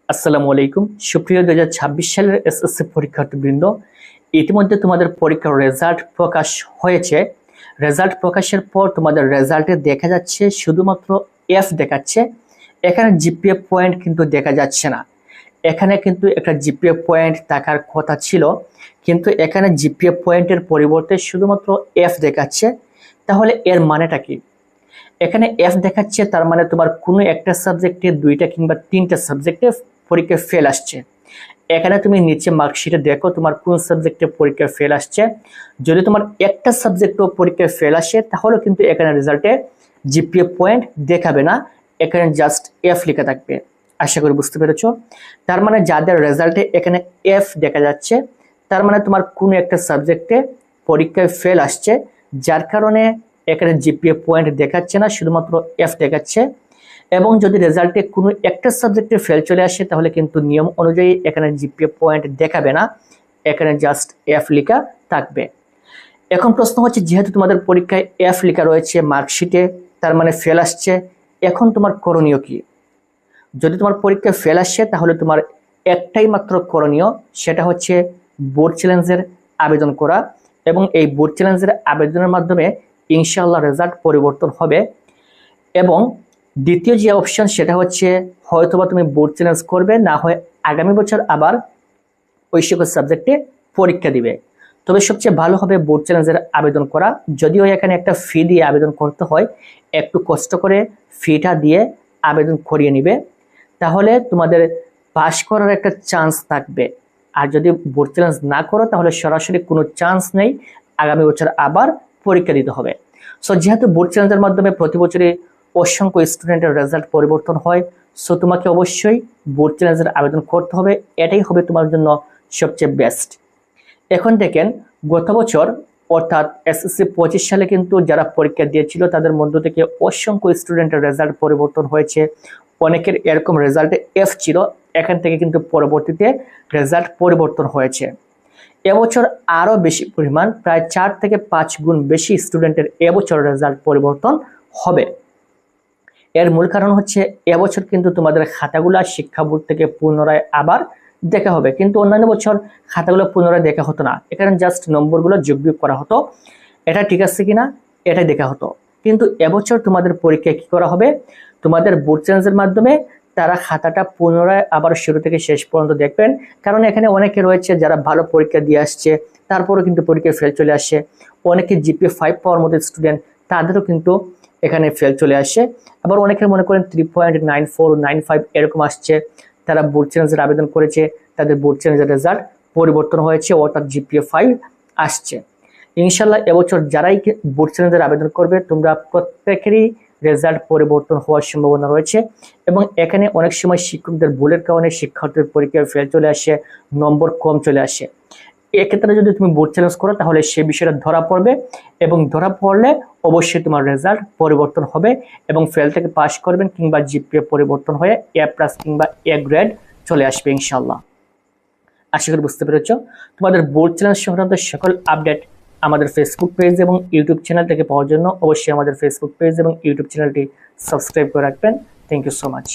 আসসালামু আলাইকুম। সুপ্রিয় 2026 সালের এসএসসি পরীক্ষার্থীবৃন্দ, ইতিমধ্যে তোমাদের পরীক্ষার রেজাল্ট প্রকাশ হয়েছে। রেজাল্ট প্রকাশের পর তোমাদের রেজাল্টে দেখা যাচ্ছে শুধুমাত্র এফ দেখাচ্ছে। এখানে জিপিএ পয়েন্ট কিন্তু দেখা যাচ্ছে না। এখানে কিন্তু একটা জিপিএ পয়েন্ট থাকার কথা ছিল, কিন্তু এখানে জিপিএ পয়েন্টের পরিবর্তে শুধুমাত্র এফ দেখাচ্ছে। তাহলে এর মানেটা কি? এখানে এফ দেখাচ্ছে, তার মানে তোমার কোনো একটা সাবজেক্টে 2টা কিংবা 3টা সাবজেক্টে পরীক্ষায় ফেল আসছে। এখানে তুমি নিচে মার্কশিটে দেখো তোমার কোন সাবজেক্টে পরীক্ষায় ফেল আসছে। যদি তোমার একটা সাবজেক্টও পরীক্ষায় ফেল আসে তাহলে কিন্তু এখানে রেজাল্টে জিপিএ পয়েন্ট দেখাবে না, এখানে জাস্ট এফ লেখা থাকবে। আশা করি বুঝতে পেরেছো। তার মানে যাদের রেজাল্টে এখানে এফ দেখা যাচ্ছে, তার মানে তোমার কোনো একটা সাবজেক্টে পরীক্ষায় ফেল আসছে, যার কারণে এখানে জিপিএ পয়েন্ট দেখাচ্ছে না, শুধুমাত্র এফ দেখাচ্ছে। এবং যদি রেজাল্টে কোনো একটা সাবজেক্টে ফেল চলে আসে তাহলে কিন্তু নিয়ম অনুযায়ী এখানে জিপিএ পয়েন্ট দেখাবে না, এখানে জাস্ট এফ লেখা থাকবে। এখন প্রশ্ন হচ্ছে, যেহেতু তোমাদের পরীক্ষায় এফ লেখা রয়েছে মার্কশিটে, তার মানে ফেল আসছে, এখন তোমার করণীয় কি? যদি তোমার পরীক্ষায় ফেল আসে তাহলে তোমার একটাই মাত্র করণীয়, সেটা হচ্ছে বোর্ড চ্যালেঞ্জের আবেদন করা। এবং এই বোর্ড চ্যালেঞ্জের আবেদনের মাধ্যমে ইনশাআল্লাহ রেজাল্ট পরিবর্তন হবে। এবং দ্বিতীয় যে অপশন সেটা হচ্ছে হয়তোবা তুমি বোর্ড চ্যালেঞ্জ করবে, না হয় আগামী বছর আবার ওই সকল সাবজেক্টে পরীক্ষা দিবে। তবে সবচেয়ে ভালো হবে বোর্ড চ্যালেঞ্জের আবেদন করা। যদিও এখানে একটা ফি দিয়ে আবেদন করতে হয়, একটু কষ্ট করে ফিটা দিয়ে আবেদন করিয়ে নিবে, তাহলে তোমাদের পাস করার একটা চান্স থাকবে। আর যদি বোর্ড চ্যালেঞ্জ না করো তাহলে সরাসরি কোনো চান্স নেই, আগামী বছর আবার পরীক্ষা দিতে হবে। সো যেহেতু বোর্ড চ্যালেঞ্জের মাধ্যমে প্রতি বছরই অসংখ্য স্টুডেন্টের রেজাল্ট পরিবর্তন হয়, সো তোমাকে অবশ্যই বোর্ড চ্যালেঞ্জের আবেদন করতে হবে, এটাই হবে তোমার জন্য সবচেয়ে বেস্ট। এখন দেখেন, গত বছর অর্থাৎ এসএসসি 25 সালে কিন্তু যারা পরীক্ষা দিয়েছিল তাদের মধ্য থেকে অসংখ্য স্টুডেন্টের রেজাল্ট পরিবর্তন হয়েছে। অনেকের এরকম রেজাল্টে এফ ছিল, এখান থেকে কিন্তু পরবর্তীতে রেজাল্ট পরিবর্তন হয়েছে। এবছর আরও বেশি পরিমাণ, প্রায় 4 থেকে 5 গুণ বেশি স্টুডেন্টের এবছর রেজাল্ট পরিবর্তন হবে। এর মূল কারণ হচ্ছে এবছর কিন্তু তোমাদের খাতাগুলো শিক্ষা বোর্ড থেকে পুনরায় আবার দেখা হবে, কিন্তু অন্যান্য বছর খাতাগুলো পুনরায় দেখা হতো না, এখানে জাস্ট নম্বরগুলো যোগ বিয়োগ করা হতো। এটা ঠিক আছে কিনা এটাই দেখা হতো। কিন্তু এবছর তোমাদের পরীক্ষায় কি করা হবে, তোমাদের বোর্ড চ্যালেঞ্জের মাধ্যমে তারা খাতাটা পুনরায় আবার শুরু থেকে শেষ পর্যন্ত দেখবেন। কারণ এখানে অনেকে রয়েছে যারা ভালো পরীক্ষা দিয়ে আসছে, তারপরেও কিন্তু পরীক্ষায় ফেল চলে আসে। অনেকে জিপিএ 5 পাওয়ার মতো স্টুডেন্ট, তাদেরও কিন্তু এখানে ফেল চলে আসে। আবার অনেকের মনে করেন 3.9495 এরকম আসছে, তারা বোর্ড চ্যালেঞ্জের আবেদন করেছে, তাদের বোর্ড চ্যালেঞ্জের রেজাল্ট পরিবর্তন হয়েছে, অর্থাৎ জিপিএ 5 আসছে। ইনশাল্লাহ এবছর যারাই বোর্ড চ্যালেঞ্জের আবেদন করবে তোমরা প্রত্যেকেরই রেজাল্ট পরিবর্তন হওয়ার সম্ভাবনা রয়েছে। এবং এখানে অনেক সময় শিক্ষকদের ভুলের কারণে শিক্ষার্থীর পরীক্ষায় ফেল চলে আসে, নম্বর কম চলে আসে। এক্ষেত্রে যদি তুমি বোর্ড চ্যালেঞ্জ করো তাহলে সে বিষয়টা ধরা পড়বে, এবং ধরা পড়লে অবশ্যই তোমার রেজাল্ট পরিবর্তন হবে এবং ফেল থেকে পাস করবেন, কিংবা জিপিএ পরিবর্তন হয়ে A+ কিংবা A গ্রেড চলে আসবে ইনশাল্লাহ। আশা করি বুঝতে পেরেছ। তোমাদের বোর্ড চ্যালেঞ্জ সংক্রান্ত সকল আপডেট আমাদের ফেসবুক পেজ এবং ইউটিউব চ্যানেল থেকে পাওয়ার জন্য অবশ্যই আমাদের ফেসবুক পেজ এবং ইউটিউব চ্যানেলটি সাবস্ক্রাইব করে রাখবেন। Thank you so much.